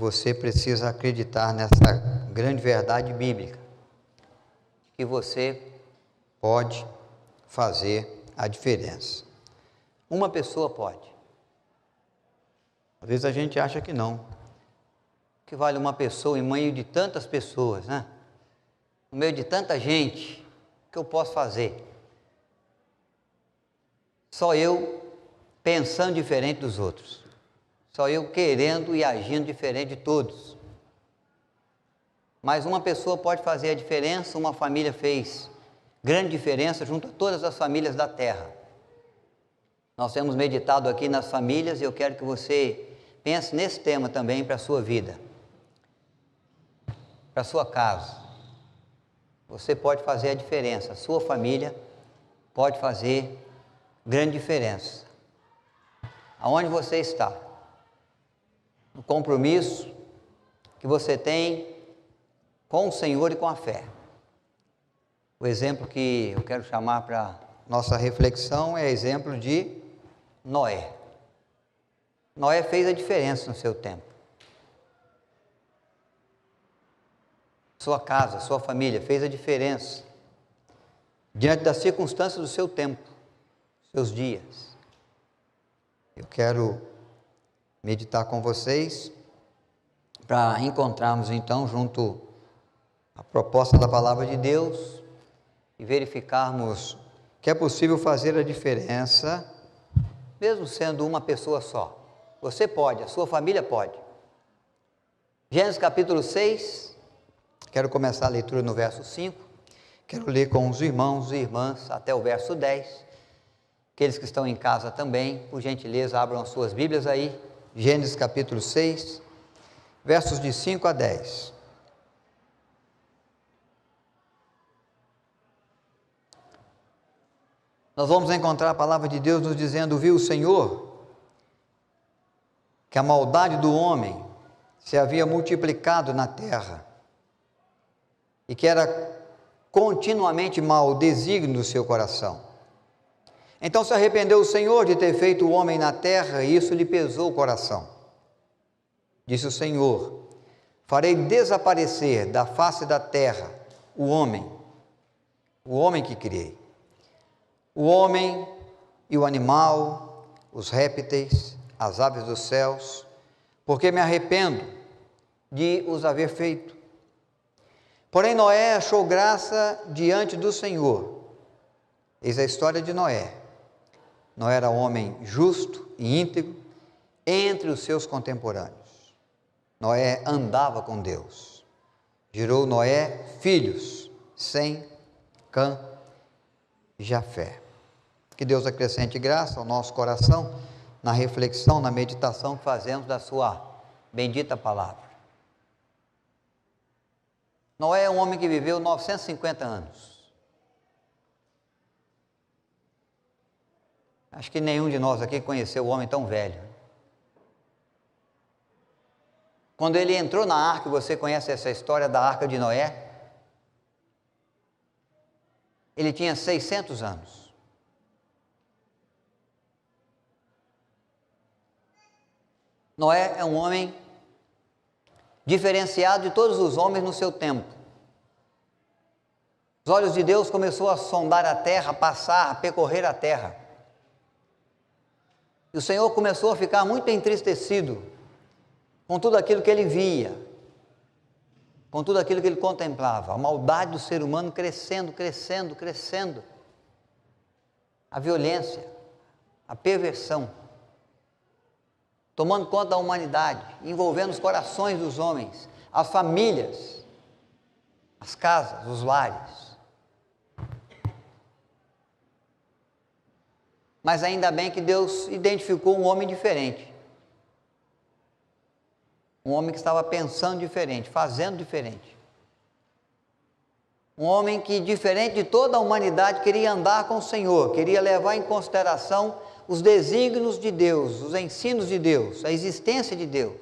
você precisa acreditar nessa grande verdade bíblica, que você pode fazer a diferença. Uma pessoa pode. Às vezes a gente acha que não. Que vale uma pessoa em meio de tantas pessoas, né? No meio de tanta gente, o que eu posso fazer? Só eu pensando diferente dos outros. Só eu querendo e agindo diferente de todos. Mas uma pessoa pode fazer a diferença, uma família fez grande diferença junto a todas as famílias da terra. Nós temos meditado aqui nas famílias e eu quero que você pense nesse tema também para a sua vida, para a sua casa. Você pode fazer a diferença, a sua família pode fazer grande diferença. Aonde você está? No compromisso que você tem com o Senhor e com a fé. O exemplo que eu quero chamar para nossa reflexão é exemplo de Noé. Noé fez a diferença no seu tempo. Sua casa, sua família fez a diferença diante das circunstâncias do seu tempo, seus dias. Eu quero meditar com vocês para encontrarmos então junto a proposta da palavra de Deus e verificarmos que é possível fazer a diferença mesmo sendo uma pessoa só. Você pode, a sua família pode. Gênesis capítulo 6, quero começar a leitura no verso 5, quero ler com os irmãos e irmãs até o verso 10, aqueles que estão em casa também, por gentileza, abram as suas Bíblias aí, Gênesis capítulo 6, versos de 5 a 10. Nós vamos encontrar a palavra de Deus nos dizendo: viu o Senhor que a maldade do homem se havia multiplicado na terra e que era continuamente mau o desígnio do seu coração. Então se arrependeu o Senhor de ter feito o homem na terra e isso lhe pesou o coração. Disse o Senhor: farei desaparecer da face da terra o homem que criei. O homem e o animal, os répteis, as aves dos céus, porque me arrependo de os haver feito. Porém Noé achou graça diante do Senhor. Eis a história de Noé. Noé era homem justo e íntegro entre os seus contemporâneos. Noé andava com Deus. Gerou Noé filhos, Sem, Cã e Jafé. Que Deus acrescente graça ao nosso coração, na reflexão, na meditação que fazemos da sua bendita palavra. Noé é um homem que viveu 950 anos. Acho que nenhum de nós aqui conheceu um homem tão velho. Quando ele entrou na arca, você conhece essa história da arca de Noé? Ele tinha 600 anos. Noé é um homem diferenciado de todos os homens no seu tempo. Os olhos de Deus começou a sondar a terra, a passar, a percorrer a terra. E o Senhor começou a ficar muito entristecido com tudo aquilo que ele via, com tudo aquilo que ele contemplava, a maldade do ser humano crescendo, crescendo, crescendo, a violência, a perversão, tomando conta da humanidade, envolvendo os corações dos homens, as famílias, as casas, os lares. Mas ainda bem que Deus identificou um homem diferente. Um homem que estava pensando diferente, fazendo diferente. Um homem que, diferente de toda a humanidade, queria andar com o Senhor, queria levar em consideração os desígnios de Deus, os ensinos de Deus, a existência de Deus.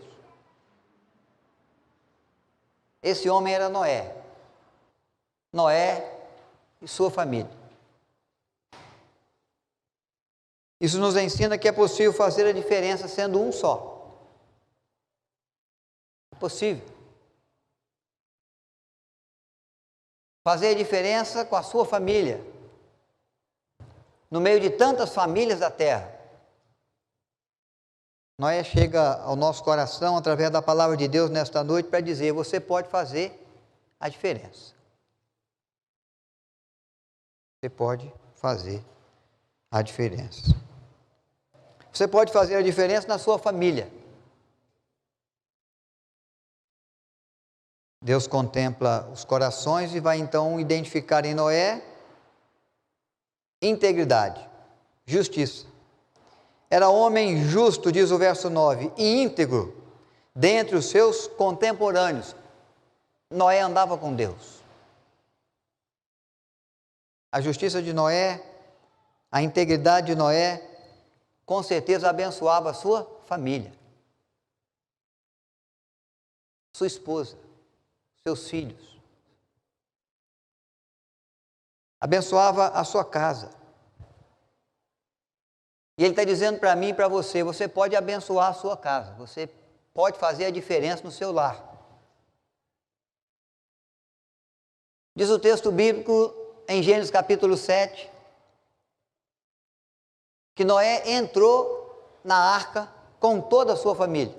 Esse homem era Noé. Noé e sua família. Isso nos ensina que é possível fazer a diferença sendo um só. Possível. Fazer a diferença com a sua família, no meio de tantas famílias da terra. Noé chega ao nosso coração através da palavra de Deus nesta noite para dizer: você pode fazer a diferença. Você pode fazer a diferença. Você pode fazer a diferença na sua família. Deus contempla os corações e vai então identificar em Noé integridade, justiça. Era homem justo, diz o verso 9, e íntegro dentre os seus contemporâneos. Noé andava com Deus. A justiça de Noé, a integridade de Noé, com certeza abençoava a sua família, sua esposa, seus filhos. Abençoava a sua casa. E ele está dizendo para mim e para você: você pode abençoar a sua casa, você pode fazer a diferença no seu lar. Diz o texto bíblico em Gênesis capítulo 7, que Noé entrou na arca com toda a sua família.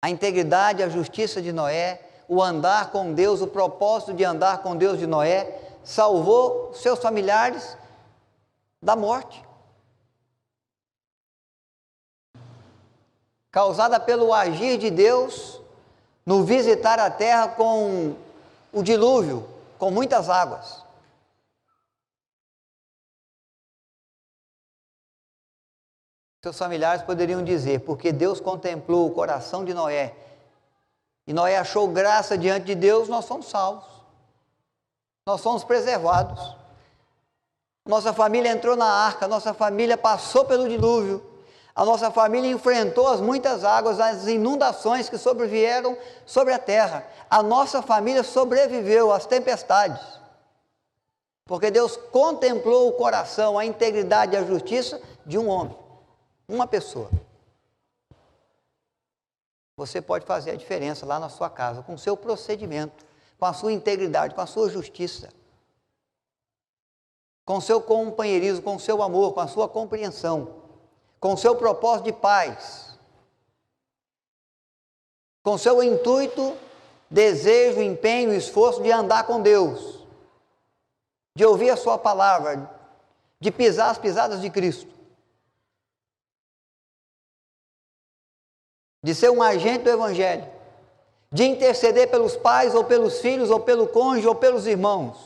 A integridade, a justiça de Noé, o andar com Deus, o propósito de andar com Deus de Noé, salvou seus familiares da morte, causada pelo agir de Deus no visitar a terra com o dilúvio, com muitas águas. Seus familiares poderiam dizer: porque Deus contemplou o coração de Noé e Noé achou graça diante de Deus, nós somos salvos, nós somos preservados. Nossa família entrou na arca, nossa família passou pelo dilúvio, a nossa família enfrentou as muitas águas, as inundações que sobrevieram sobre a terra. A nossa família sobreviveu às tempestades, porque Deus contemplou o coração, a integridade e a justiça de um homem, uma pessoa. Você pode fazer a diferença lá na sua casa, com o seu procedimento, com a sua integridade, com a sua justiça, com o seu companheirismo, com o seu amor, com a sua compreensão, com o seu propósito de paz, com o seu intuito, desejo, empenho, esforço de andar com Deus, de ouvir a sua palavra, de pisar as pisadas de Cristo, de ser um agente do Evangelho, de interceder pelos pais, ou pelos filhos, ou pelo cônjuge, ou pelos irmãos,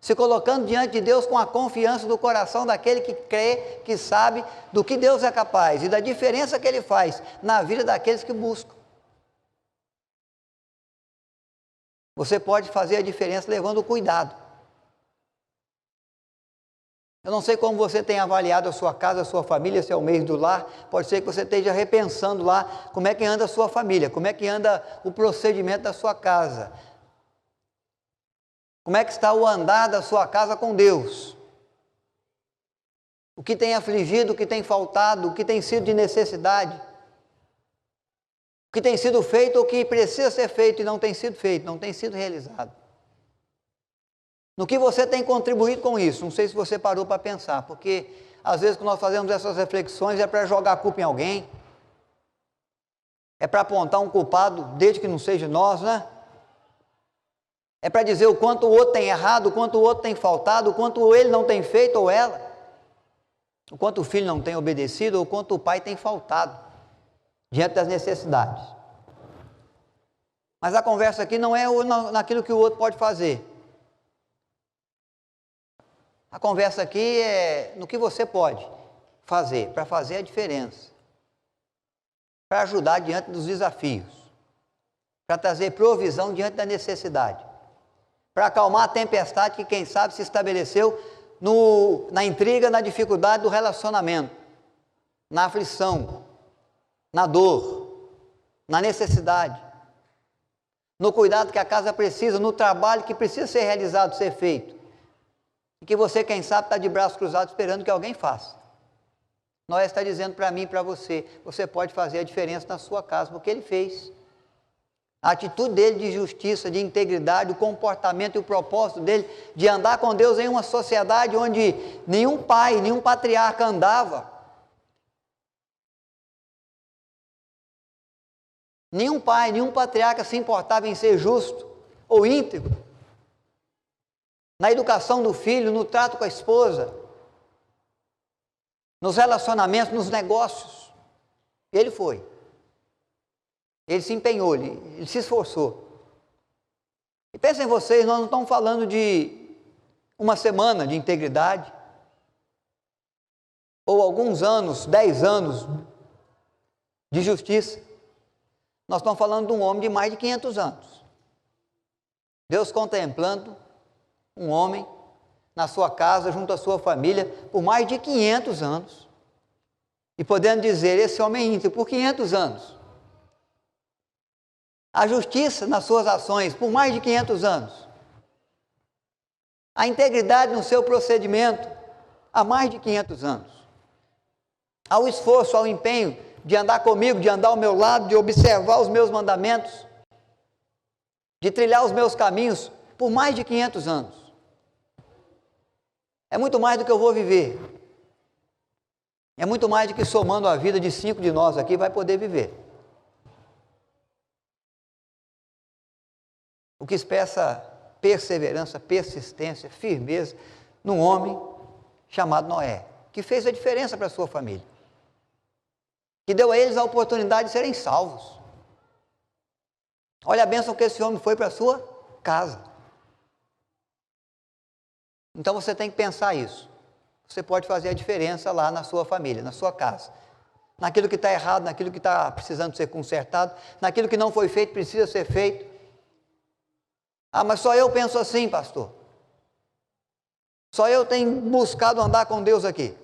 se colocando diante de Deus com a confiança do coração daquele que crê, que sabe do que Deus é capaz e da diferença que Ele faz na vida daqueles que buscam. Você pode fazer a diferença levando cuidado. Eu não sei como você tem avaliado a sua casa, a sua família, se é o mês do lar. Pode ser que você esteja repensando lá como é que anda a sua família, como é que anda o procedimento da sua casa. Como é que está o andar da sua casa com Deus? O que tem afligido, o que tem faltado, o que tem sido de necessidade? O que tem sido feito ou o que precisa ser feito e não tem sido feito, não tem sido realizado? No que você tem contribuído com isso? Não sei se você parou para pensar, porque às vezes quando nós fazemos essas reflexões é para jogar a culpa em alguém, é para apontar um culpado, desde que não seja nós, né? É para dizer o quanto o outro tem errado, o quanto o outro tem faltado, o quanto ele não tem feito ou ela, o quanto o filho não tem obedecido, ou o quanto o pai tem faltado diante das necessidades. Mas a conversa aqui não é naquilo que o outro pode fazer. A conversa aqui é no que você pode fazer para fazer a diferença, para ajudar diante dos desafios, para trazer provisão diante da necessidade, para acalmar a tempestade que, quem sabe, se estabeleceu na intriga, na dificuldade do relacionamento, na aflição, na dor, na necessidade, no cuidado que a casa precisa, no trabalho que precisa ser realizado, ser feito, e que você, quem sabe, está de braços cruzados esperando que alguém faça. Noé está dizendo para mim e para você, você pode fazer a diferença na sua casa, porque ele fez. A atitude dele de justiça, de integridade, o comportamento e o propósito dele de andar com Deus em uma sociedade onde nenhum pai, nenhum patriarca andava. Nenhum pai, nenhum patriarca se importava em ser justo ou íntegro. Na educação do filho, no trato com a esposa, nos relacionamentos, nos negócios. Ele foi. Ele se empenhou, ele se esforçou. E pensem vocês, nós não estamos falando de uma semana de integridade, ou alguns anos, 10 anos de justiça. Nós estamos falando de um homem de mais de 500 anos. Deus contemplando um homem na sua casa, junto à sua família, por mais de 500 anos. E podendo dizer, esse homem é íntegro por 500 anos. A justiça nas suas ações por mais de 500 anos. A integridade no seu procedimento há mais de 500 anos. Ao esforço, ao empenho de andar comigo, de andar ao meu lado, de observar os meus mandamentos, de trilhar os meus caminhos por mais de 500 anos. É muito mais do que eu vou viver. É muito mais do que somando a vida de 5 de nós aqui vai poder viver. O que expressa perseverança, persistência, firmeza num homem chamado Noé, que fez a diferença para a sua família, que deu a eles a oportunidade de serem salvos. Olha a bênção que esse homem foi para a sua casa. Então você tem que pensar isso. Você pode fazer a diferença lá na sua família, na sua casa. Naquilo que está errado, naquilo que está precisando ser consertado, naquilo que não foi feito, precisa ser feito. Ah, mas só eu penso assim, pastor. Só eu tenho buscado andar com Deus aqui.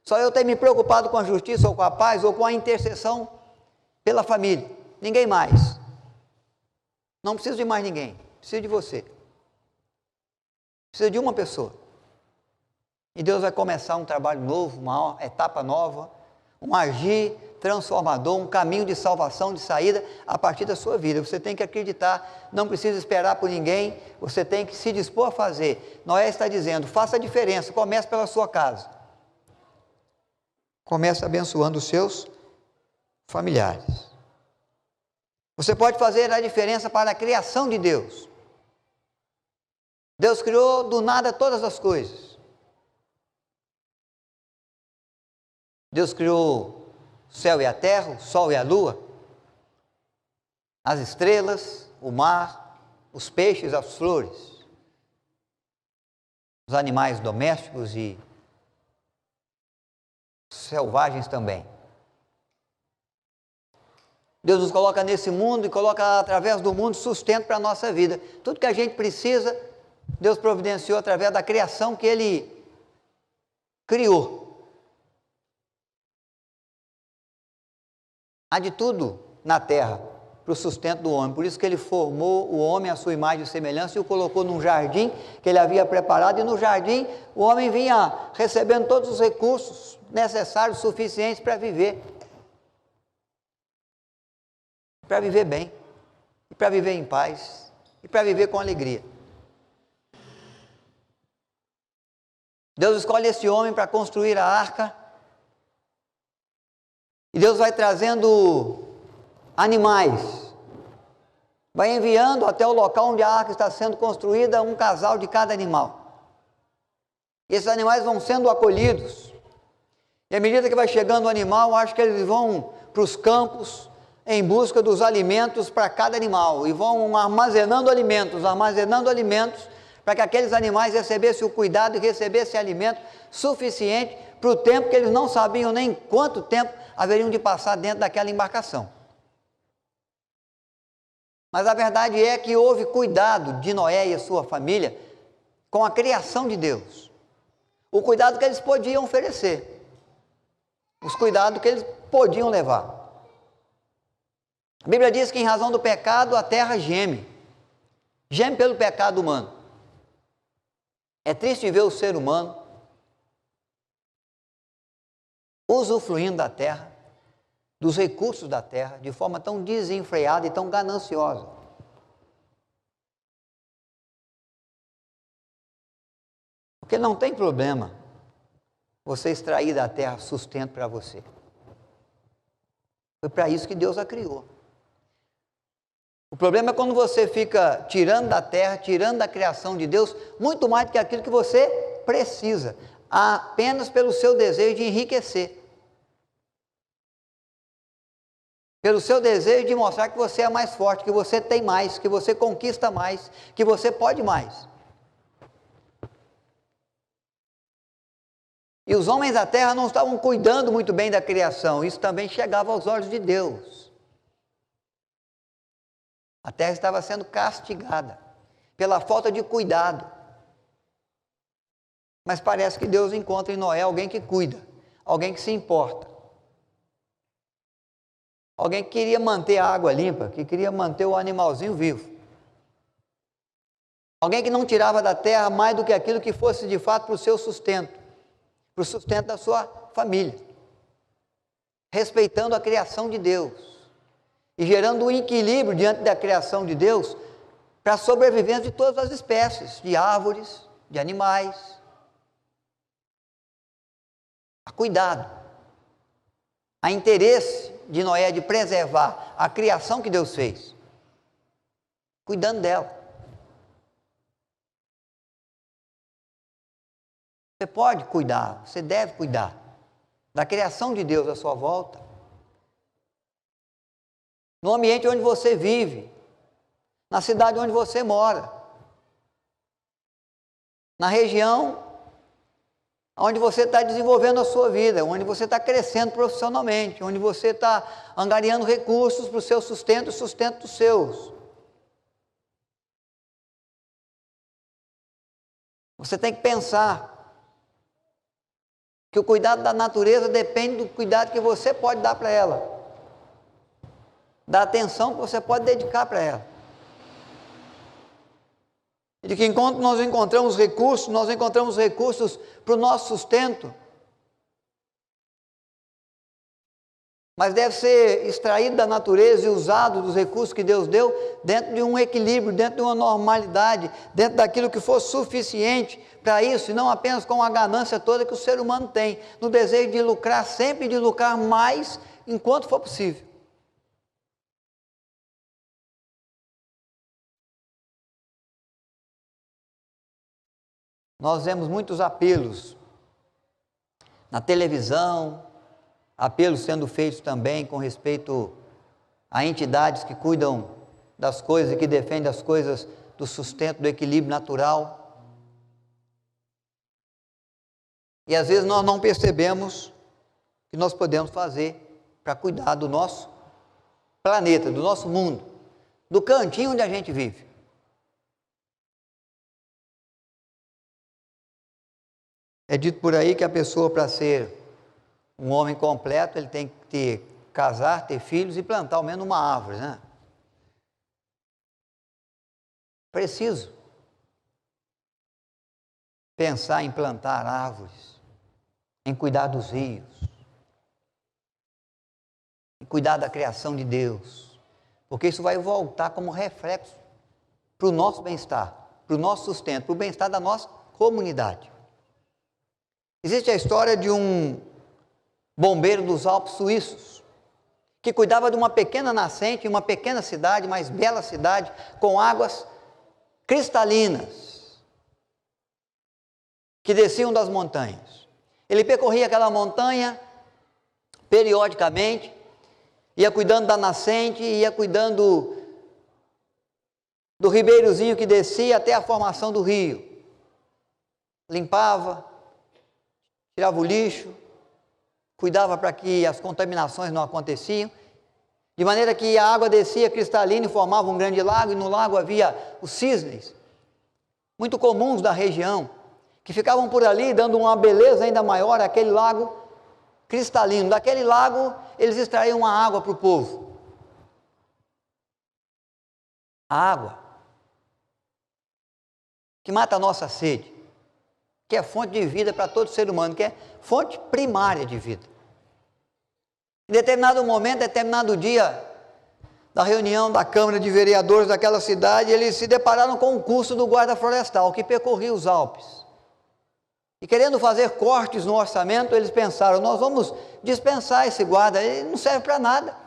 Só eu tenho me preocupado com a justiça, ou com a paz, ou com a intercessão pela família. Ninguém mais. Não preciso de mais ninguém. Preciso de você. Preciso de uma pessoa. E Deus vai começar um trabalho novo, uma etapa nova, um agir transformador, um caminho de salvação, de saída a partir da sua vida. Você tem que acreditar, não precisa esperar por ninguém, você tem que se dispor a fazer. Noé está dizendo, faça a diferença, comece pela sua casa. Comece abençoando os seus familiares. Você pode fazer a diferença para a criação de Deus. Deus criou do nada todas as coisas. Deus criou o céu e a terra, o sol e a lua, as estrelas, o mar, os peixes, as flores, os animais domésticos e selvagens também. Deus nos coloca nesse mundo e coloca através do mundo sustento para a nossa vida. Tudo que a gente precisa, Deus providenciou através da criação que Ele criou. Há de tudo na terra para o sustento do homem. Por isso que Ele formou o homem à sua imagem e semelhança e o colocou num jardim que Ele havia preparado. E no jardim o homem vinha recebendo todos os recursos necessários, suficientes para viver. Para viver bem, e para viver em paz, e para viver com alegria. Deus escolhe esse homem para construir a arca, e Deus vai trazendo animais, vai enviando até o local onde a arca está sendo construída um casal de cada animal. E esses animais vão sendo acolhidos, e à medida que vai chegando o animal, acho que eles vão para os campos, em busca dos alimentos para cada animal, e vão armazenando alimentos, para que aqueles animais recebessem o cuidado e recebessem alimento suficiente para o tempo que eles não sabiam nem quanto tempo haveriam de passar dentro daquela embarcação. Mas a verdade é que houve cuidado de Noé e a sua família com a criação de Deus. O cuidado que eles podiam oferecer, os cuidados que eles podiam levar. A Bíblia diz que em razão do pecado a terra geme. Geme pelo pecado humano. É triste ver o ser humano usufruindo da terra, dos recursos da terra, de forma tão desenfreada e tão gananciosa. Porque não tem problema você extrair da terra sustento para você. Foi para isso que Deus a criou. O problema é quando você fica tirando da terra, tirando da criação de Deus, muito mais do que aquilo que você precisa, apenas pelo seu desejo de enriquecer. Pelo seu desejo de mostrar que você é mais forte, que você tem mais, que você conquista mais, que você pode mais. E os homens da terra não estavam cuidando muito bem da criação, isso também chegava aos olhos de Deus. A terra estava sendo castigada pela falta de cuidado. Mas parece que Deus encontra em Noé alguém que cuida, alguém que se importa. Alguém que queria manter a água limpa, que queria manter o animalzinho vivo. Alguém que não tirava da terra mais do que aquilo que fosse de fato para o seu sustento, para o sustento da sua família. Respeitando a criação de Deus e gerando um equilíbrio diante da criação de Deus para a sobrevivência de todas as espécies, de árvores, de animais. Há cuidado, há interesse de Noé de preservar a criação que Deus fez, cuidando dela. Você pode cuidar, você deve cuidar da criação de Deus à sua volta, no ambiente onde você vive, na cidade onde você mora, na região onde você está desenvolvendo a sua vida, onde você está crescendo profissionalmente, onde você está angariando recursos para o seu sustento e sustento dos seus. Você tem que pensar que o cuidado da natureza depende do cuidado que você pode dar para ela, da atenção que você pode dedicar para ela. E de que enquanto nós encontramos recursos para o nosso sustento, mas deve ser extraído da natureza e usado dos recursos que Deus deu dentro de um equilíbrio, dentro de uma normalidade, dentro daquilo que for suficiente para isso, e não apenas com a ganância toda que o ser humano tem, no desejo de lucrar, sempre de lucrar mais enquanto for possível. Nós vemos muitos apelos na televisão, apelos sendo feitos também com respeito a entidades que cuidam das coisas e que defendem as coisas do sustento, do equilíbrio natural. E às vezes nós não percebemos o que nós podemos fazer para cuidar do nosso planeta, do nosso mundo, do cantinho onde a gente vive. É dito por aí que a pessoa, para ser um homem completo, ele tem que casar, ter filhos e plantar ao menos uma árvore, né? Preciso pensar em plantar árvores, em cuidar dos rios, em cuidar da criação de Deus, porque isso vai voltar como reflexo para o nosso bem-estar, para o nosso sustento, para o bem-estar da nossa comunidade. Existe a história de um bombeiro dos Alpes suíços, que cuidava de uma pequena nascente, uma pequena cidade, mais bela cidade, com águas cristalinas, que desciam das montanhas. Ele percorria aquela montanha periodicamente, ia cuidando da nascente, ia cuidando do ribeirozinho que descia até a formação do rio. Limpava, tirava o lixo, cuidava para que as contaminações não aconteciam, de maneira que a água descia cristalina e formava um grande lago, e no lago havia os cisnes, muito comuns da região, que ficavam por ali dando uma beleza ainda maior àquele lago cristalino. Daquele lago eles extraíam a água para o povo. A água que mata a nossa sede, que é fonte de vida para todo ser humano, que é fonte primária de vida. Em determinado momento, determinado dia da reunião da Câmara de Vereadores daquela cidade, eles se depararam com o curso do guarda florestal, que percorria os Alpes. E querendo fazer cortes no orçamento, eles pensaram, nós vamos dispensar esse guarda, ele não serve para nada.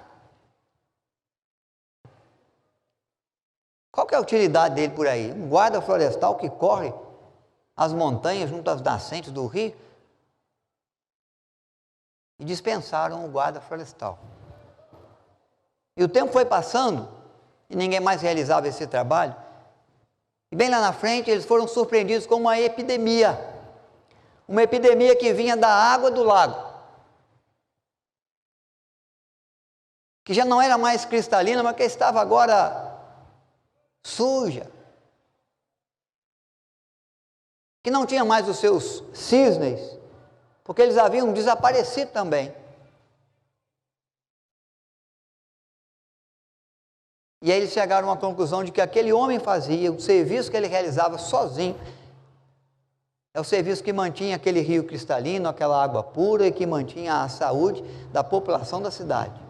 Qual que é a utilidade dele por aí? Um guarda florestal que corre as montanhas junto às nascentes do rio? E dispensaram o guarda florestal. E o tempo foi passando, e ninguém mais realizava esse trabalho. E bem lá na frente, eles foram surpreendidos com uma epidemia que vinha da água do lago, que já não era mais cristalina, mas que estava agora suja, que não tinha mais os seus cisnes, porque eles haviam desaparecido também. E aí eles chegaram a uma conclusão de que aquele homem fazia, o serviço que ele realizava sozinho, é o serviço que mantinha aquele rio cristalino, aquela água pura e que mantinha a saúde da população da cidade.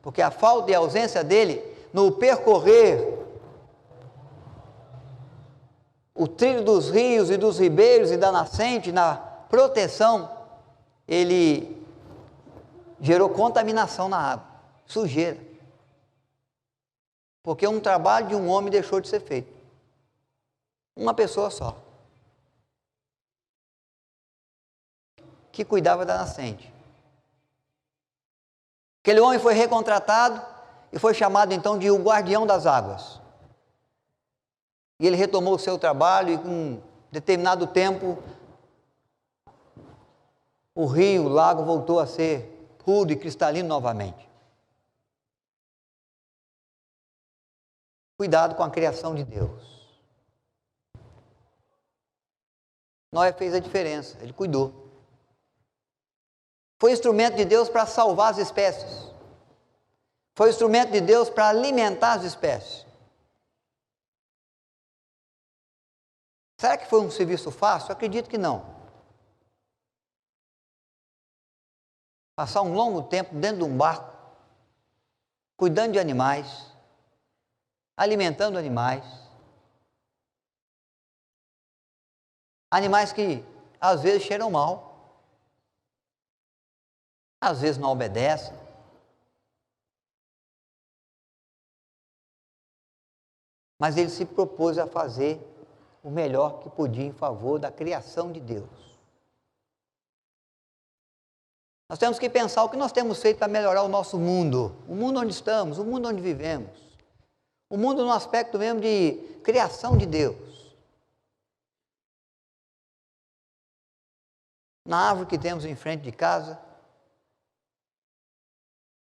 Porque a falta e a ausência dele no percorrer o trilho dos rios e dos ribeiros e da nascente, na proteção, ele gerou contaminação na água, sujeira. Porque um trabalho de um homem deixou de ser feito. Uma pessoa só, que cuidava da nascente. Aquele homem foi recontratado e foi chamado então de o guardião das águas. E ele retomou o seu trabalho e com um determinado tempo o rio, o lago voltou a ser puro e cristalino novamente. Cuidado com a criação de Deus. Noé fez a diferença, ele cuidou. Foi instrumento de Deus para salvar as espécies. Foi instrumento de Deus para alimentar as espécies. Será que foi um serviço fácil? Eu acredito que não. Passar um longo tempo dentro de um barco, cuidando de animais, alimentando animais. Animais que às vezes cheiram mal, às vezes não obedecem. Mas ele se propôs a fazer o melhor que podia em favor da criação de Deus. Nós temos que pensar o que nós temos feito para melhorar o nosso mundo, o mundo onde estamos, o mundo onde vivemos, o mundo no aspecto mesmo de criação de Deus. Na árvore que temos em frente de casa,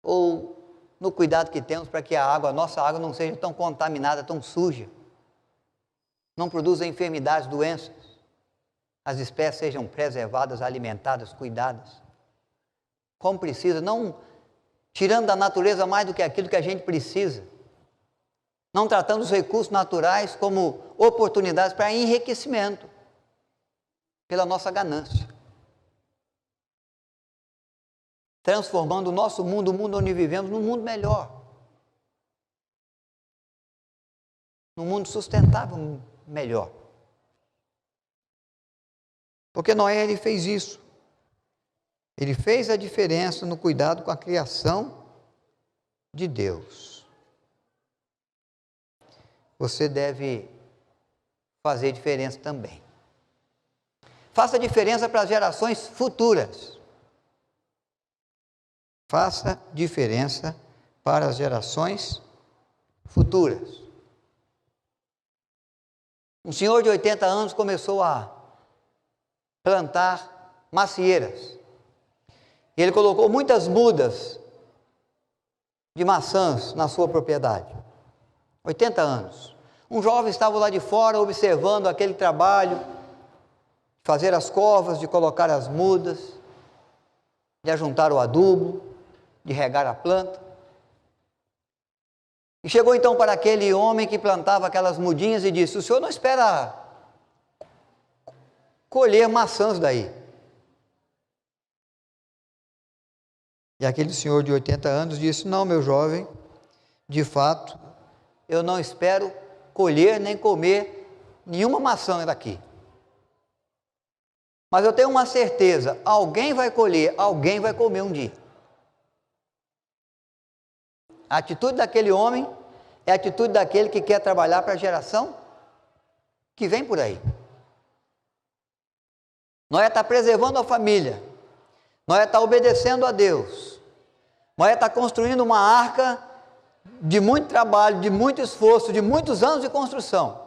ou no cuidado que temos para que a nossa água não seja tão contaminada, tão suja, não produza enfermidades, doenças, as espécies sejam preservadas, alimentadas, cuidadas, como precisa, não tirando da natureza mais do que aquilo que a gente precisa, não tratando os recursos naturais como oportunidades para enriquecimento, pela nossa ganância, transformando o nosso mundo, o mundo onde vivemos, num mundo melhor, num mundo sustentável melhor. Porque Noé, ele fez isso. Ele fez a diferença no cuidado com a criação de Deus. Você deve fazer diferença também. Faça diferença para as gerações futuras. Faça diferença para as gerações futuras. Um senhor de 80 anos começou a plantar macieiras. E ele colocou muitas mudas de maçãs na sua propriedade. 80 anos. Um jovem estava lá de fora observando aquele trabalho, de fazer as covas, de colocar as mudas, de ajuntar o adubo, de regar a planta. E chegou então para aquele homem que plantava aquelas mudinhas e disse: o senhor não espera colher maçãs daí? E aquele senhor de 80 anos disse: não, meu jovem, de fato, eu não espero colher nem comer nenhuma maçã daqui. Mas eu tenho uma certeza, alguém vai colher, alguém vai comer um dia. A atitude daquele homem é a atitude daquele que quer trabalhar para a geração que vem por aí. Noé está preservando a família, Noé está obedecendo a Deus, Noé está construindo uma arca de muito trabalho, de muito esforço, de muitos anos de construção.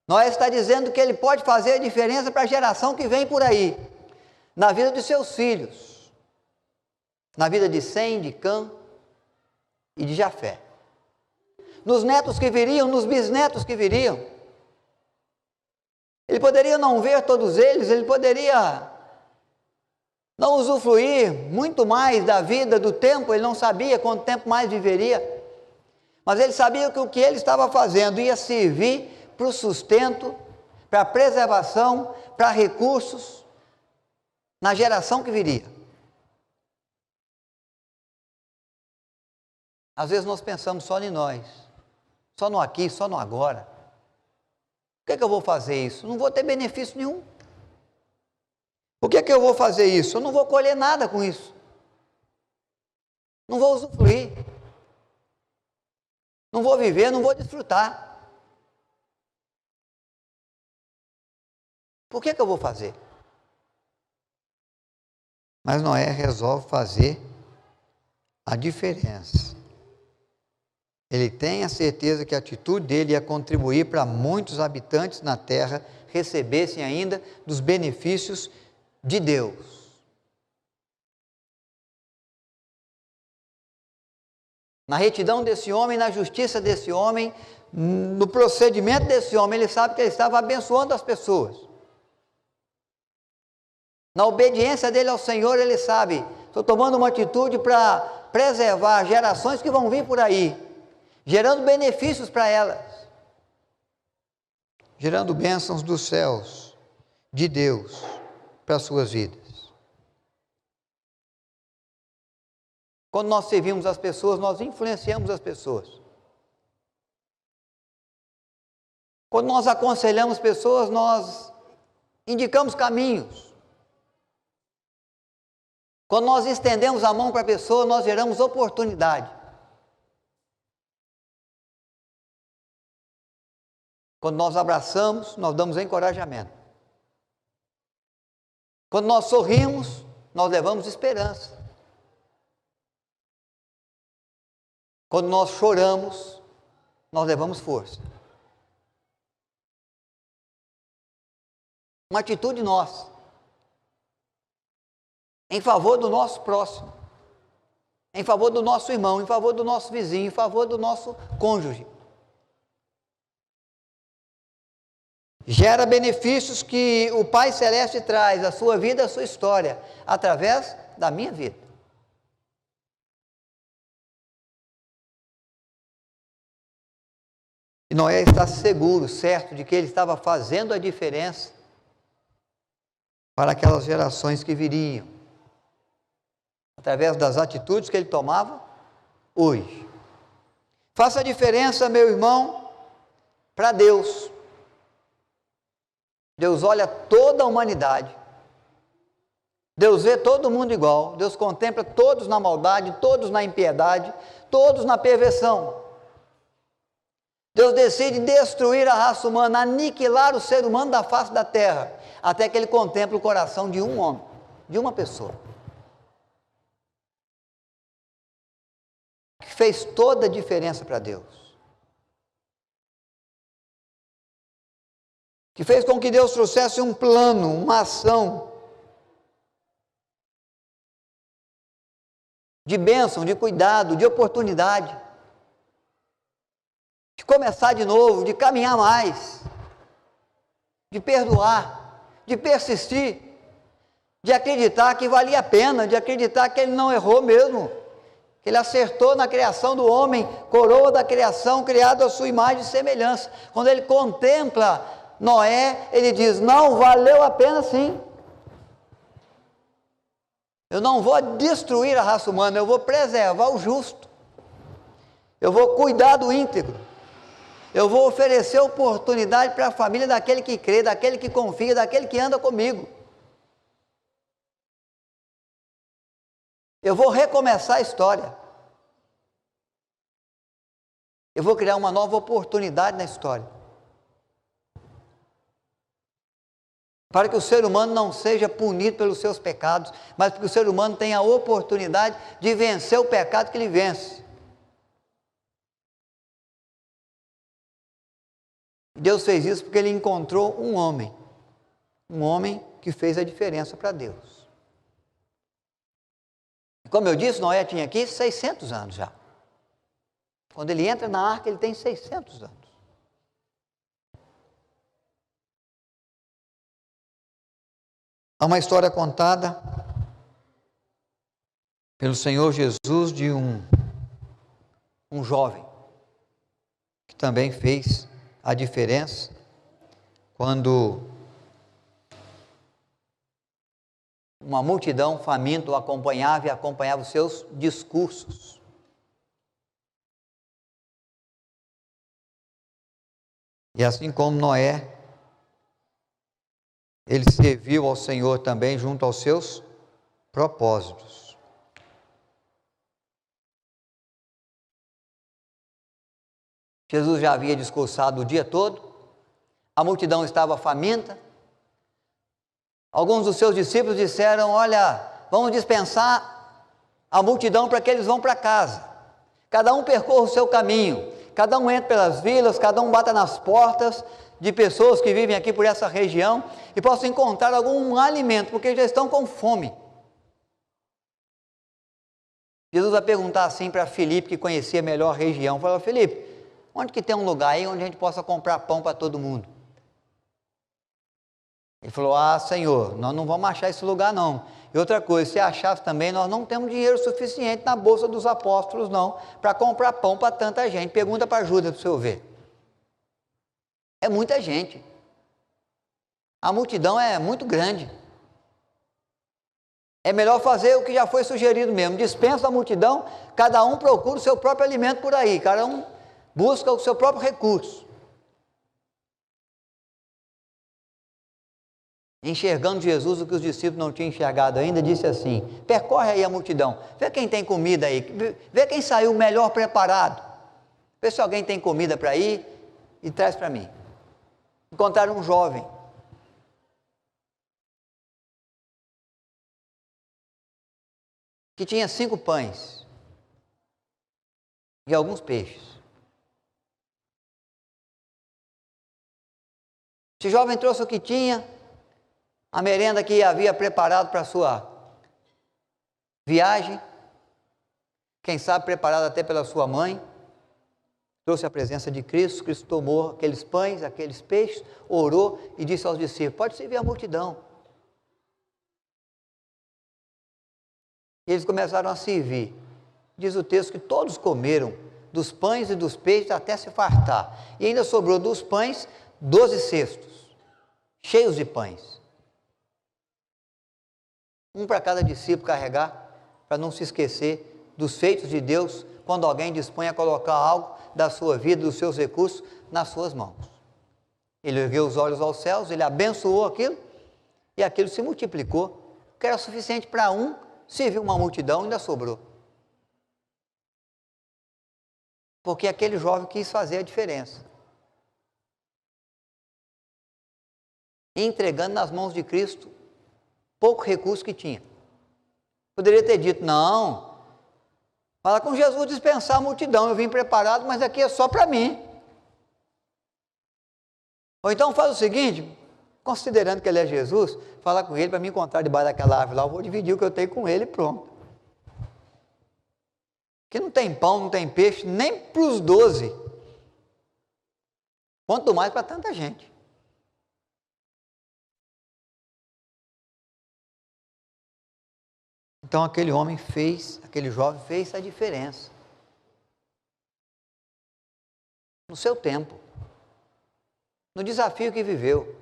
Noé está dizendo que ele pode fazer a diferença para a geração que vem por aí, na vida de seus filhos, na vida de Sem, de Cã e de Jafé, nos netos que viriam, nos bisnetos que viriam. Ele poderia não ver todos eles, ele poderia não usufruir muito mais da vida, do tempo, ele não sabia quanto tempo mais viveria, mas ele sabia que o que ele estava fazendo ia servir para o sustento, para a preservação, para recursos, na geração que viria. Às vezes nós pensamos só em nós, só no aqui, só no agora. Por que eu vou fazer isso? Não vou ter benefício nenhum. Por que eu vou fazer isso? Eu não vou colher nada com isso. Não vou usufruir. Não vou viver, não vou desfrutar. Por que eu vou fazer? Mas Noé resolve fazer a diferença. Ele tem a certeza que a atitude dele ia contribuir para muitos habitantes na terra recebessem ainda dos benefícios de Deus. Na retidão desse homem, na justiça desse homem, no procedimento desse homem, ele sabe que ele estava abençoando as pessoas. Na obediência dele ao Senhor, ele sabe, estou tomando uma atitude para preservar gerações que vão vir por aí, gerando benefícios para elas, gerando bênçãos dos céus, de Deus, para as suas vidas. Quando nós servimos as pessoas, nós influenciamos as pessoas. Quando nós aconselhamos pessoas, nós indicamos caminhos. Quando nós estendemos a mão para a pessoa, nós geramos oportunidade. Quando nós abraçamos, nós damos encorajamento. Quando nós sorrimos, nós levamos esperança. Quando nós choramos, nós levamos força. Uma atitude nossa, em favor do nosso próximo, em favor do nosso irmão, em favor do nosso vizinho, em favor do nosso cônjuge. Gera benefícios que o Pai Celeste traz à sua vida, à sua história, através da minha vida. E Noé está seguro, certo, de que ele estava fazendo a diferença para aquelas gerações que viriam, através das atitudes que ele tomava hoje. Faça a diferença, meu irmão, para Deus. Deus olha toda a humanidade. Deus vê todo mundo igual. Deus contempla todos na maldade, todos na impiedade, todos na perversão. Deus decide destruir a raça humana, aniquilar o ser humano da face da terra, até que ele contempla o coração de um homem, de uma pessoa, que fez toda a diferença para Deus. Que fez com que Deus trouxesse um plano, uma ação de bênção, de cuidado, de oportunidade, de começar de novo, de caminhar mais, de perdoar, de persistir, de acreditar que valia a pena, de acreditar que ele não errou mesmo, que ele acertou na criação do homem, coroa da criação, criado à sua imagem e semelhança. Quando ele contempla Noé, ele diz, não, valeu a pena sim. Eu não vou destruir a raça humana, eu vou preservar o justo. Eu vou cuidar do íntegro. Eu vou oferecer oportunidade para a família daquele que crê, daquele que confia, daquele que anda comigo. Eu vou recomeçar a história. Eu vou criar uma nova oportunidade na história. Para que o ser humano não seja punido pelos seus pecados, mas para que o ser humano tenha a oportunidade de vencer o pecado que ele vence. Deus fez isso porque ele encontrou um homem que fez a diferença para Deus. Como eu disse, Noé tinha aqui 600 anos já. Quando ele entra na arca, ele tem 600 anos. Há uma história contada pelo Senhor Jesus de um jovem que também fez a diferença quando uma multidão faminta o acompanhava e acompanhava os seus discursos. E assim como Noé, ele serviu ao Senhor também junto aos seus propósitos. Jesus já havia discursado o dia todo, a multidão estava faminta. Alguns dos seus discípulos disseram: olha, vamos dispensar a multidão para que eles vão para casa. Cada um percorra o seu caminho, cada um entre pelas vilas, cada um bata nas portas de pessoas que vivem aqui por essa região e possam encontrar algum alimento, porque já estão com fome. Jesus vai perguntar assim para Filipe, que conhecia melhor a região, falou: Filipe, onde que tem um lugar aí onde a gente possa comprar pão para todo mundo? Ele falou: ah, Senhor, nós não vamos achar esse lugar não. E outra coisa, se achasse também, nós não temos dinheiro suficiente na bolsa dos apóstolos não, para comprar pão para tanta gente. Pergunta para Judas para o senhor ver. É muita gente. A multidão é muito grande. É melhor fazer o que já foi sugerido mesmo. Dispensa a multidão, cada um procura o seu próprio alimento por aí, cada um busca o seu próprio recurso. Enxergando Jesus o que os discípulos não tinham enxergado ainda, disse assim: percorre aí a multidão, vê quem tem comida aí, vê quem saiu melhor preparado, vê se alguém tem comida para ir e traz para mim. Encontraram um jovem que tinha 5 pães e alguns peixes. Esse jovem trouxe o que tinha, a merenda que havia preparado para a sua viagem, quem sabe preparado até pela sua mãe, trouxe a presença de Cristo. Cristo tomou aqueles pães, aqueles peixes, orou e disse aos discípulos: pode servir a multidão. E eles começaram a servir. Diz o texto que todos comeram dos pães e dos peixes até se fartar. E ainda sobrou dos pães 12 cestos, cheios de pães. Um para cada discípulo carregar, para não se esquecer dos feitos de Deus, quando alguém dispõe a colocar algo da sua vida, dos seus recursos, nas suas mãos. Ele ergueu os olhos aos céus, ele abençoou aquilo, e aquilo se multiplicou, que era suficiente para um, serviu uma multidão, ainda sobrou. Porque aquele jovem quis fazer a diferença. E entregando nas mãos de Cristo pouco recurso que tinha. Poderia ter dito: não, fala com Jesus dispensar a multidão, eu vim preparado, mas aqui é só para mim. Ou então faz o seguinte, considerando que ele é Jesus, fala com ele para me encontrar debaixo daquela árvore lá, eu vou dividir o que eu tenho com ele e pronto. Que não tem pão, não tem peixe, nem para os 12. Quanto mais para tanta gente. Então aquele jovem fez a diferença. No seu tempo. No desafio que viveu.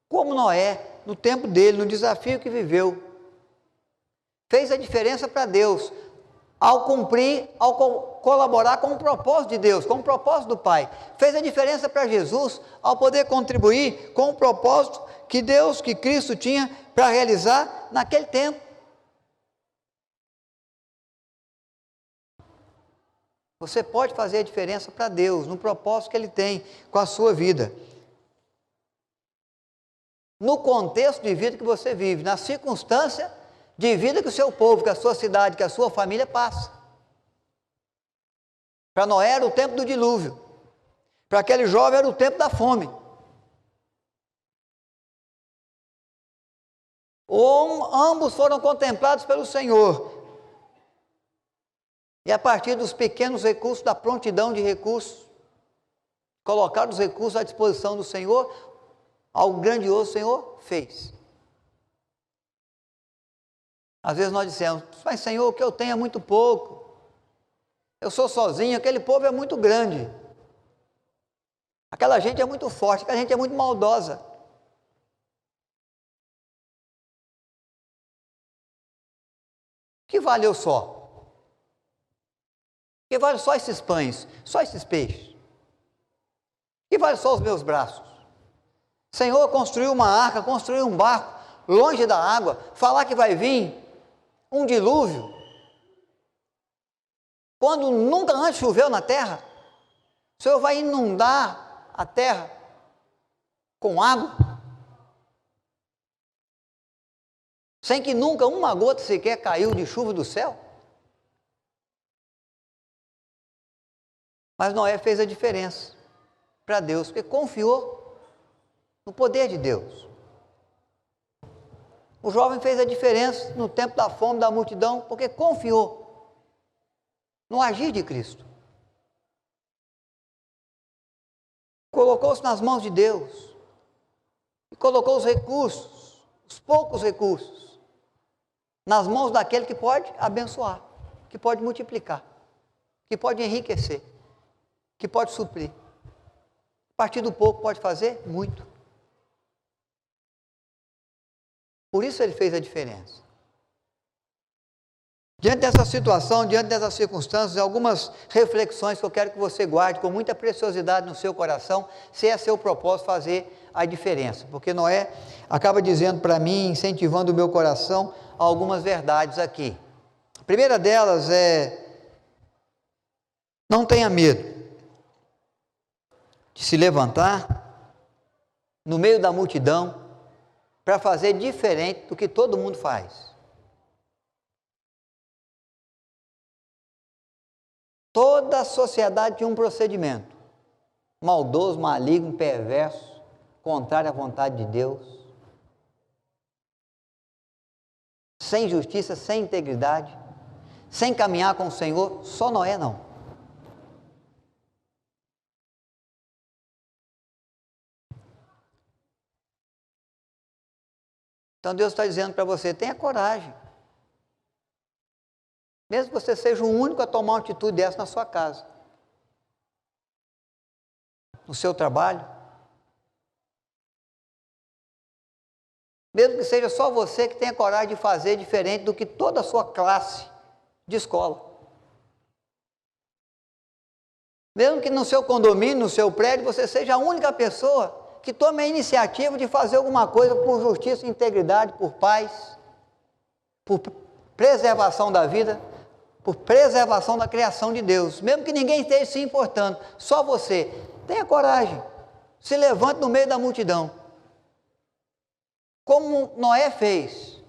Como Noé, no tempo dele, no desafio que viveu. fez a diferença para Deus, ao cumprir, ao colaborar com o propósito de Deus, com o propósito do Pai. Fez a diferença para Jesus, ao poder contribuir com o propósito que Deus, que Cristo tinha para realizar naquele tempo. Você pode fazer a diferença para Deus, no propósito que Ele tem com a sua vida. No contexto de vida que você vive, na circunstância de vida que o seu povo, que a sua cidade, que a sua família passa. Para Noé era o tempo do dilúvio. Para aquele jovem era o tempo da fome. Ambos foram contemplados pelo Senhor. E a partir dos pequenos recursos, da prontidão de recursos, colocar os recursos à disposição do Senhor, algo grandioso o Senhor fez. Às vezes nós dissemos, mas Senhor, o que eu tenho é muito pouco, eu sou sozinho, aquele povo é muito grande, aquela gente é muito forte, aquela gente é muito maldosa. Que valeu só? Que vale só esses pães, só esses peixes? Que vale só os meus braços? Senhor, construiu uma arca, construiu um barco, longe da água, falar que vai vir um dilúvio, quando nunca antes choveu na terra. O Senhor vai inundar a terra com água, sem que nunca uma gota sequer caiu de chuva do céu. Mas Noé fez a diferença para Deus, porque confiou no poder de Deus. O jovem fez a diferença no tempo da fome, da multidão, porque confiou no agir de Cristo. Colocou-se nas mãos de Deus e colocou os recursos, os poucos recursos, nas mãos daquele que pode abençoar, que pode multiplicar, que pode enriquecer, que pode suprir. A partir do pouco pode fazer muito. Por isso ele fez a diferença. Diante dessa situação, diante dessas circunstâncias, algumas reflexões que eu quero que você guarde com muita preciosidade no seu coração, se é seu propósito fazer a diferença. Porque Noé acaba dizendo para mim, incentivando o meu coração, algumas verdades aqui. A primeira delas é: não tenha medo de se levantar no meio da multidão para fazer diferente do que todo mundo faz. Toda a sociedade tinha um procedimento maldoso, maligno, perverso, contrário à vontade de Deus, sem justiça, sem integridade, sem caminhar com o Senhor. Só Noé não. Então Deus está dizendo para você, tenha coragem. Mesmo que você seja o único a tomar uma atitude dessa na sua casa, no seu trabalho, mesmo que seja só você que tenha coragem de fazer diferente do que toda a sua classe de escola, mesmo que no seu condomínio, no seu prédio, você seja a única pessoa que tome a iniciativa de fazer alguma coisa por justiça e integridade, por paz, por preservação da vida, por preservação da criação de Deus, mesmo que ninguém esteja se importando, só você. Tenha coragem, se levante no meio da multidão, como Noé fez,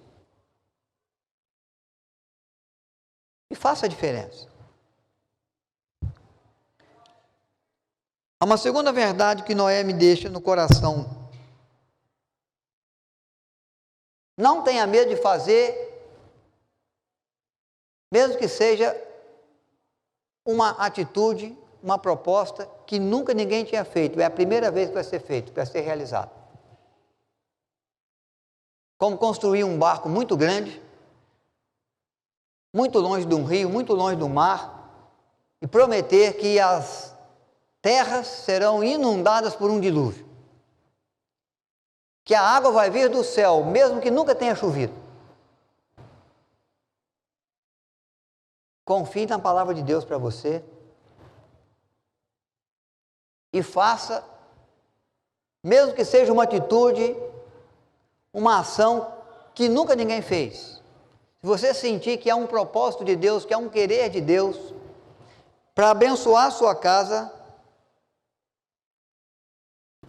e faça a diferença. Há uma segunda verdade que Noé me deixa no coração. Não tenha medo de fazer, mesmo que seja uma atitude, uma proposta que nunca ninguém tinha feito. É a primeira vez que vai ser feito, vai ser realizado. Como construir um barco muito grande, muito longe de um rio, muito longe do mar, e prometer que as terras serão inundadas por um dilúvio, que a água vai vir do céu, mesmo que nunca tenha chovido. Confie na palavra de Deus para você. E faça, mesmo que seja uma atitude, uma ação que nunca ninguém fez. Se você sentir que há um propósito de Deus, que há um querer de Deus, para abençoar a sua casa,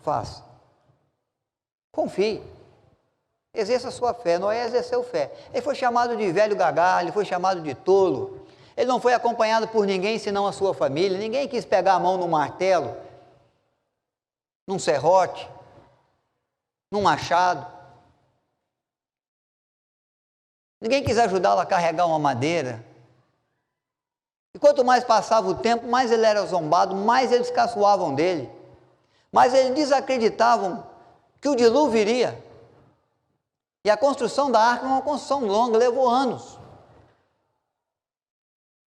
faça. Confie. Exerça a sua fé. Noé exerceu fé. Ele foi chamado de velho gagá, ele foi chamado de tolo. Ele não foi acompanhado por ninguém senão a sua família. Ninguém quis pegar a mão no martelo, num serrote, num machado. Ninguém quis ajudá-lo a carregar uma madeira. E quanto mais passava o tempo, mais ele era zombado, mais eles caçoavam dele. Mas eles desacreditavam que o dilúvio iria. E a construção da arca é uma construção longa, levou anos.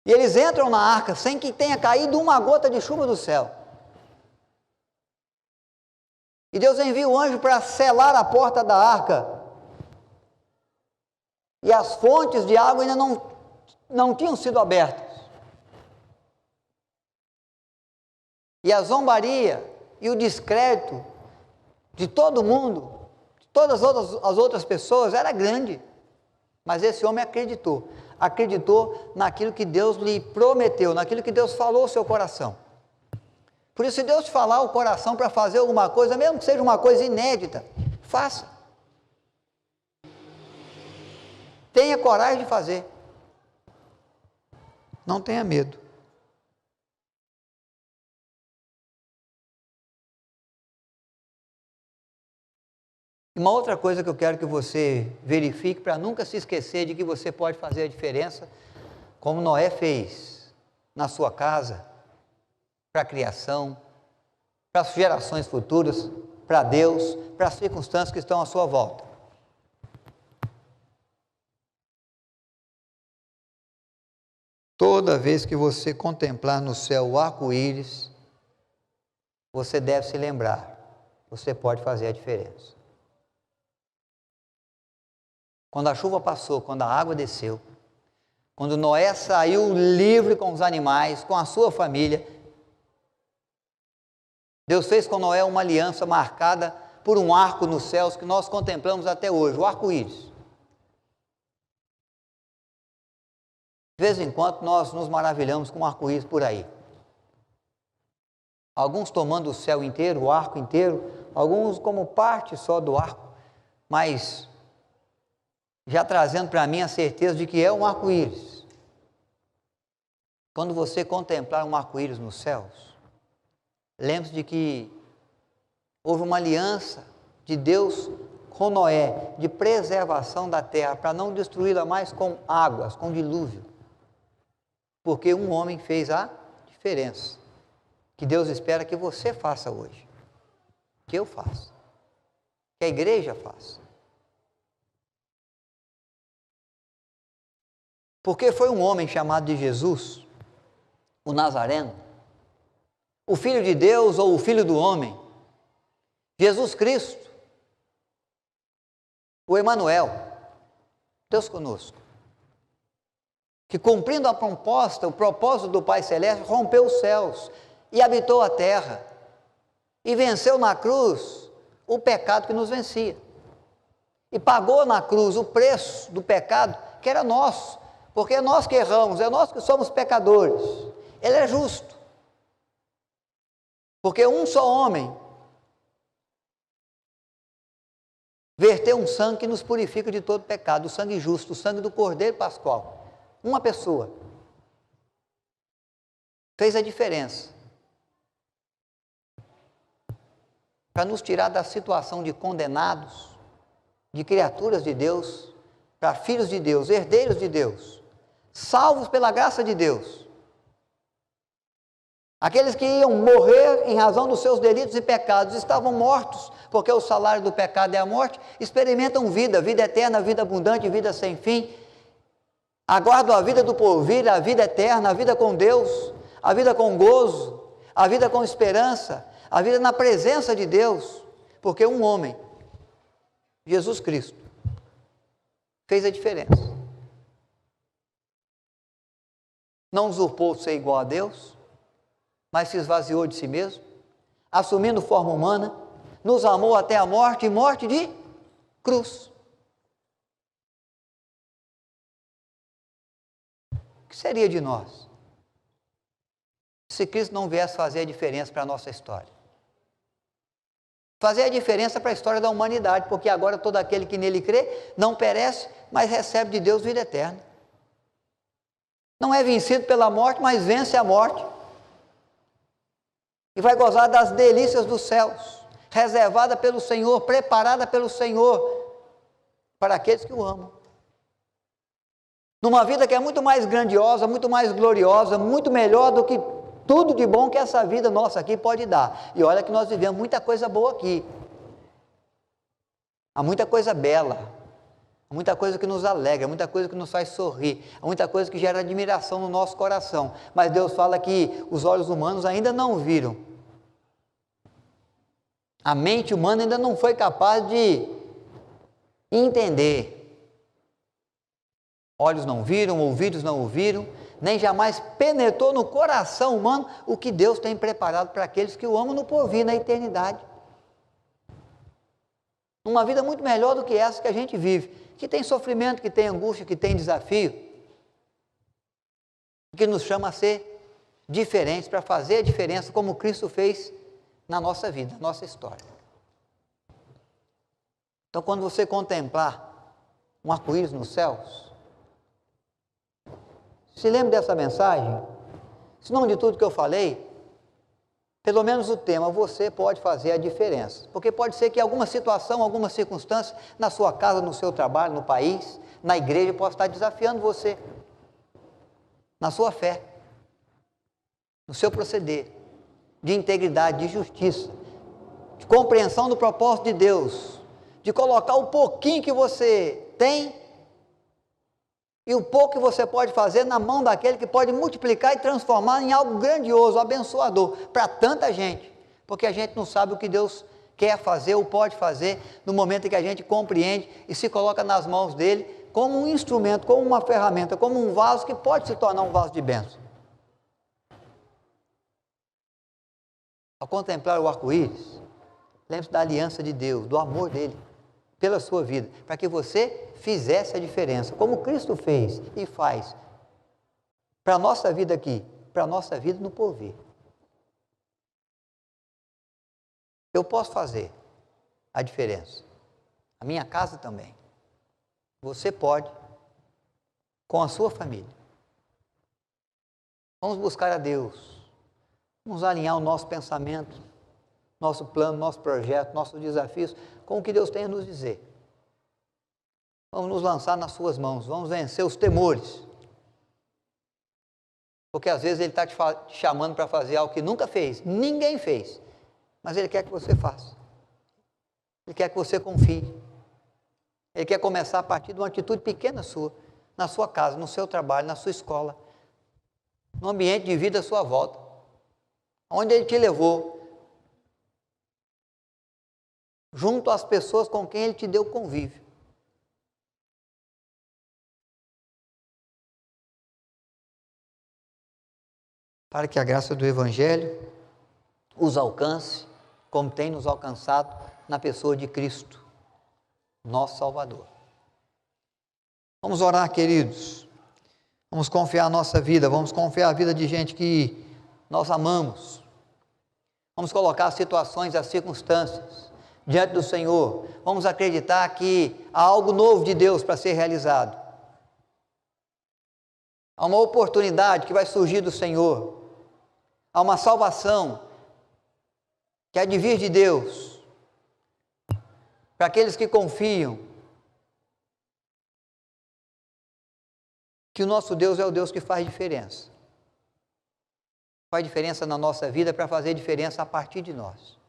E eles entram na arca sem que tenha caído uma gota de chuva do céu. E Deus envia o anjo para selar a porta da arca. E as fontes de água ainda não tinham sido abertas. E a zombaria e o descrédito de todo mundo, de todas as outras pessoas, era grande. Mas esse homem acreditou naquilo que Deus lhe prometeu, naquilo que Deus falou ao seu coração. Por isso, se Deus te falar o coração para fazer alguma coisa, mesmo que seja uma coisa inédita, faça. Tenha coragem de fazer. Não tenha medo. E uma outra coisa que eu quero que você verifique, para nunca se esquecer de que você pode fazer a diferença, como Noé fez na sua casa, para a criação, para as gerações futuras, para Deus, para as circunstâncias que estão à sua volta. Toda vez que você contemplar no céu o arco-íris, você deve se lembrar, você pode fazer a diferença. Quando a chuva passou, quando a água desceu, quando Noé saiu livre com os animais, com a sua família, Deus fez com Noé uma aliança marcada por um arco nos céus que nós contemplamos até hoje, o arco-íris. De vez em quando nós nos maravilhamos com o arco-íris por aí. Alguns tomando o céu inteiro, o arco inteiro, alguns como parte só do arco, mas já trazendo para mim a certeza de que é um arco-íris. Quando você contemplar um arco-íris nos céus, lembre-se de que houve uma aliança de Deus com Noé, de preservação da terra, para não destruí-la mais com águas, com dilúvio. Porque um homem fez a diferença, que Deus espera que você faça hoje, que eu faça, que a igreja faça. Porque foi um homem chamado de Jesus, o Nazareno, o Filho de Deus ou o Filho do homem, Jesus Cristo, o Emanuel, Deus conosco, que cumprindo a proposta, o propósito do Pai Celeste, rompeu os céus e habitou a terra e venceu na cruz o pecado que nos vencia e pagou na cruz o preço do pecado que era nosso, porque é nós que erramos, é nós que somos pecadores. Ele é justo, porque um só homem verteu um sangue que nos purifica de todo pecado, o sangue justo, o sangue do Cordeiro Pascual. Uma pessoa fez a diferença para nos tirar da situação de condenados, de criaturas de Deus, para filhos de Deus, herdeiros de Deus, salvos pela graça de Deus. Aqueles que iam morrer em razão dos seus delitos e pecados, estavam mortos, porque o salário do pecado é a morte, experimentam vida eterna, vida abundante, vida sem fim, aguardam a vida do porvir, a vida eterna, a vida com Deus, a vida com gozo, a vida com esperança, a vida na presença de Deus, porque um homem, Jesus Cristo, fez a diferença. não usurpou ser igual a Deus, mas se esvaziou de si mesmo, assumindo forma humana, nos amou até a morte, e morte de cruz. O que seria de nós se Cristo não viesse fazer a diferença para a nossa história? Fazer a diferença para a história da humanidade, porque agora todo aquele que nele crê não perece, mas recebe de Deus vida eterna. Não é vencido pela morte, mas vence a morte. E vai gozar das delícias dos céus, reservada pelo Senhor, preparada pelo Senhor, para aqueles que o amam. Numa vida que é muito mais grandiosa, muito mais gloriosa, muito melhor do que tudo de bom que essa vida nossa aqui pode dar. E olha que nós vivemos muita coisa boa aqui. Há muita coisa bela, há muita coisa que nos alegra, há muita coisa que nos faz sorrir, há muita coisa que gera admiração no nosso coração. Mas Deus fala que os olhos humanos ainda não viram. A mente humana ainda não foi capaz de entender. Olhos não viram, ouvidos não ouviram, nem jamais penetrou no coração humano o que Deus tem preparado para aqueles que o amam no porvir, na eternidade. Uma vida muito melhor do que essa que a gente vive, que tem sofrimento, que tem angústia, que tem desafio, que nos chama a ser diferentes, para fazer a diferença como Cristo fez na nossa vida, na nossa história. Então, quando você contemplar um arco-íris nos céus, se lembre dessa mensagem, se não de tudo que eu falei, pelo menos o tema, você pode fazer a diferença. Porque pode ser que alguma situação, alguma circunstância, na sua casa, no seu trabalho, no país, na igreja, possa estar desafiando você, na sua fé, no seu proceder, de integridade, de justiça, de compreensão do propósito de Deus, de colocar o pouquinho que você tem e o pouco que você pode fazer na mão daquele que pode multiplicar e transformar em algo grandioso, abençoador, para tanta gente, porque a gente não sabe o que Deus quer fazer ou pode fazer no momento em que a gente compreende e se coloca nas mãos dele como um instrumento, como uma ferramenta, como um vaso que pode se tornar um vaso de bênção. Ao contemplar o arco-íris, lembre-se da aliança de Deus, do amor dele pela sua vida, para que você fizesse a diferença, como Cristo fez e faz, para a nossa vida aqui, para a nossa vida no porvir. Eu posso fazer a diferença, a minha casa também. Você pode, com a sua família. Vamos buscar a Deus, vamos alinhar o nosso pensamento, nosso plano, nosso projeto, nossos desafios, com o que Deus tem a nos dizer. Vamos nos lançar nas suas mãos, vamos vencer os temores. Porque às vezes Ele está te chamando para fazer algo que nunca fez, ninguém fez, mas Ele quer que você faça. Ele quer que você confie. Ele quer começar a partir de uma atitude pequena sua, na sua casa, no seu trabalho, na sua escola, no ambiente de vida à sua volta, onde Ele te levou, junto às pessoas com quem Ele te deu convívio. Para que a graça do Evangelho os alcance, como tem nos alcançado na pessoa de Cristo, nosso Salvador. Vamos orar, queridos. Vamos confiar a nossa vida, vamos confiar a vida de gente que nós amamos. Vamos colocar as situações, as circunstâncias diante do Senhor. Vamos acreditar que há algo novo de Deus para ser realizado. Há uma oportunidade que vai surgir do Senhor. Há uma salvação que há de vir de Deus para aqueles que confiam que o nosso Deus é o Deus que faz diferença. Faz diferença na nossa vida para fazer diferença a partir de nós.